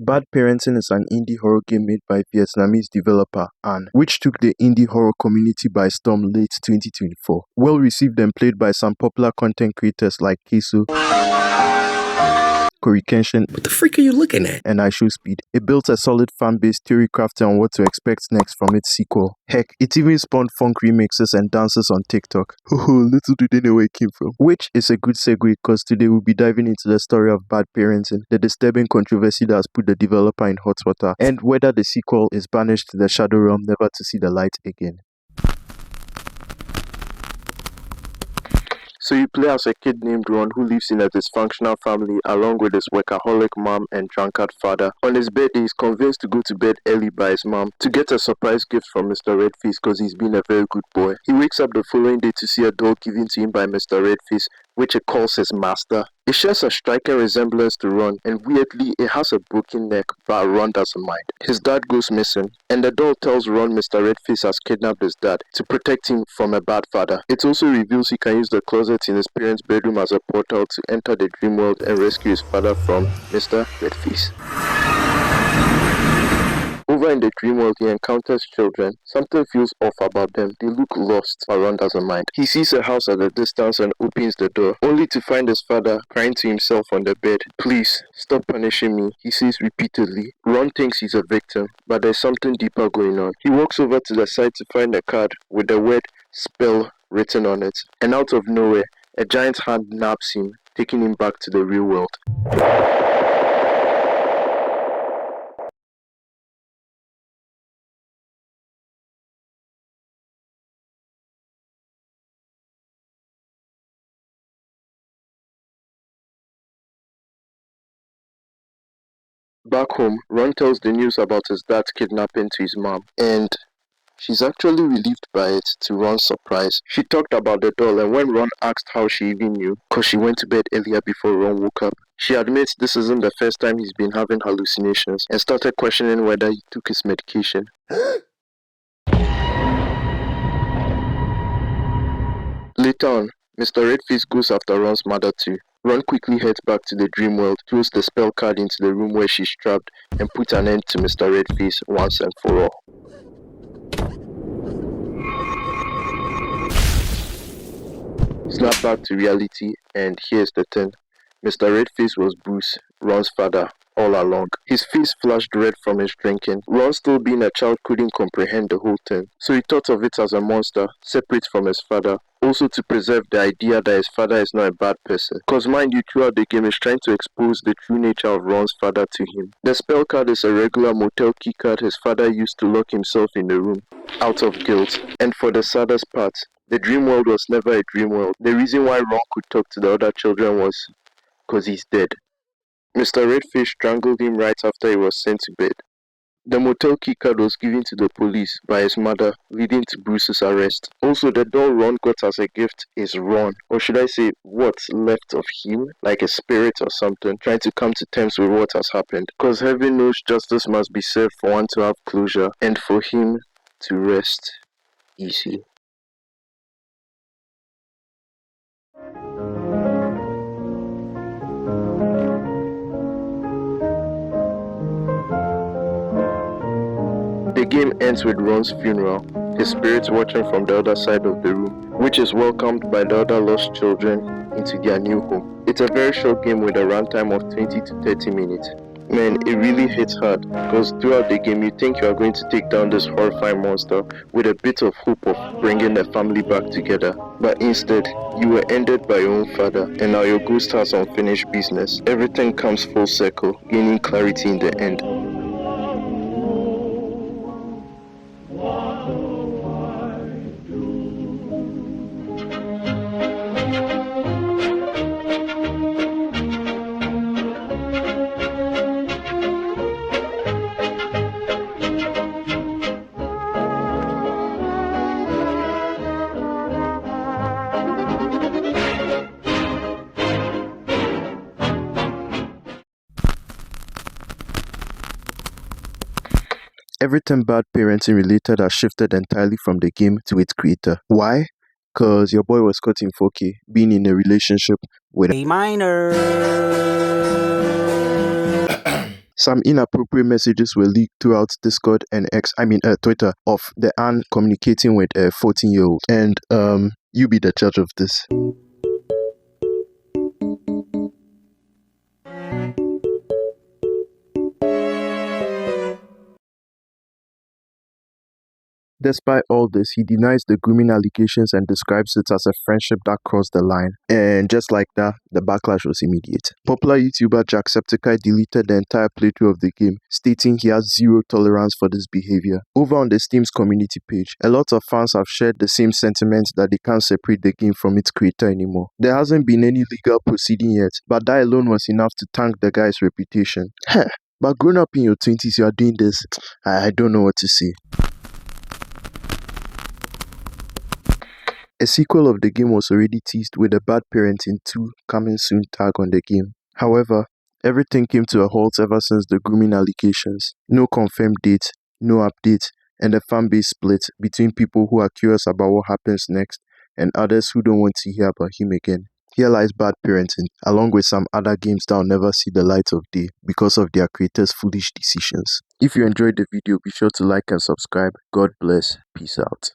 Bad Parenting is an indie horror game made by Vietnamese developer An, which took the indie horror community by storm late 2024. Well received and played by some popular content creators like Kisu, Cory Kenshin, What the freak are you looking at? and iShowSpeed. It built a solid fan-base theory crafted on what to expect next from its sequel. Heck, it even spawned funk remixes and dances on TikTok. Little do they know where it came from. Which is a good segue because today we'll be diving into the story of Bad Parenting, the disturbing controversy that has put the developer in hot water, and whether the sequel is banished to the Shadow Realm never to see the light again. So you play as a kid named Ron who lives in a dysfunctional family along with his workaholic mom and drunkard father. On his birthday, he's convinced to go to bed early by his mom to get a surprise gift from Mr. Redface because he's been a very good boy. He wakes up the following day to see a doll given to him by Mr. Redface, which he calls his master. It shares a striking resemblance to Ron, and weirdly, it has a broken neck, but Ron doesn't mind. His dad goes missing, and the doll tells Ron Mr. Redface has kidnapped his dad to protect him from a bad father. It also reveals he can use the closet in his parents' bedroom as a portal to enter the dream world and rescue his father from Mr. Redface. Over in the dream world, he encounters children. Something feels off about them. They look lost, but Ron doesn't mind. He sees a house at a distance and opens the door, only to find his father crying to himself on the bed. "Please, stop punishing me," he says repeatedly. Ron thinks he's a victim, but there's something deeper going on. He walks over to the side to find a card with the word "spell" written on it, and out of nowhere, a giant hand naps him, taking him back to the real world. Back home, Ron tells the news about his dad's kidnapping to his mom, and she's actually relieved by it, to Ron's surprise. She talked about the doll, and when Ron asked how she even knew, cause she went to bed earlier before Ron woke up, she admits this isn't the first time he's been having hallucinations, and started questioning whether he took his medication. Later on, Mr. Redface goes after Ron's mother too. Ron quickly heads back to the dream world, throws the spell card into the room where she's trapped, and puts an end to Mr. Redface once and for all. Snap back to reality, and here's the thing. Mr. Redface was Bruce, Ron's father, all along. His face flushed red from his drinking. Ron, still being a child, couldn't comprehend the whole thing, so he thought of it as a monster, separate from his father, also to preserve the idea that his father is not a bad person. Cause mind you, throughout the game, he's trying to expose the true nature of Ron's father to him. The spell card is a regular motel key card his father used to lock himself in the room, out of guilt. And for the saddest part, the dream world was never a dream world. The reason why Ron could talk to the other children was cause he's dead. Mr. Redface strangled him right after he was sent to bed. The motel keycard was given to the police by his mother, leading to Bruce's arrest. Also, the doll Ron got as a gift is Ron, or should I say, what's left of him, like a spirit or something, trying to come to terms with what has happened. Cause heaven knows justice must be served for one to have closure, and for him to rest easy. The game ends with Ron's funeral, his spirit watching from the other side of the room, which is welcomed by the other lost children into their new home. It's a very short game with a runtime of 20 to 30 minutes. Man, it really hits hard, because throughout the game you think you are going to take down this horrifying monster with a bit of hope of bringing the family back together. But instead, you were ended by your own father, and now your ghost has unfinished business. Everything comes full circle, gaining clarity in the end. Everything Bad Parenting related has shifted entirely from the game to its creator. Why? Cause your boy was caught in 4K, being in a relationship with A minor. Some inappropriate messages were leaked throughout Discord and Twitter of the Anne communicating with a 14-year-old. And you be the judge of this. Despite all this, he denies the grooming allegations and describes it as a friendship that crossed the line. And just like that, the backlash was immediate. Popular YouTuber Jacksepticeye deleted the entire playthrough of the game, stating he has zero tolerance for this behavior. Over on the Steam's community page, a lot of fans have shared the same sentiments that they can't separate the game from its creator anymore. There hasn't been any legal proceeding yet, but that alone was enough to tank the guy's reputation. But growing up in your 20s, you are doing this. I don't know what to say. A sequel of the game was already teased with a Bad Parenting 2 coming soon tag on the game. However, everything came to a halt ever since the grooming allegations. No confirmed date, no update, and the fanbase split between people who are curious about what happens next and others who don't want to hear about him again. Here lies Bad Parenting, along with some other games that will never see the light of day because of their creators' foolish decisions. If you enjoyed the video, be sure to like and subscribe. God bless. Peace out.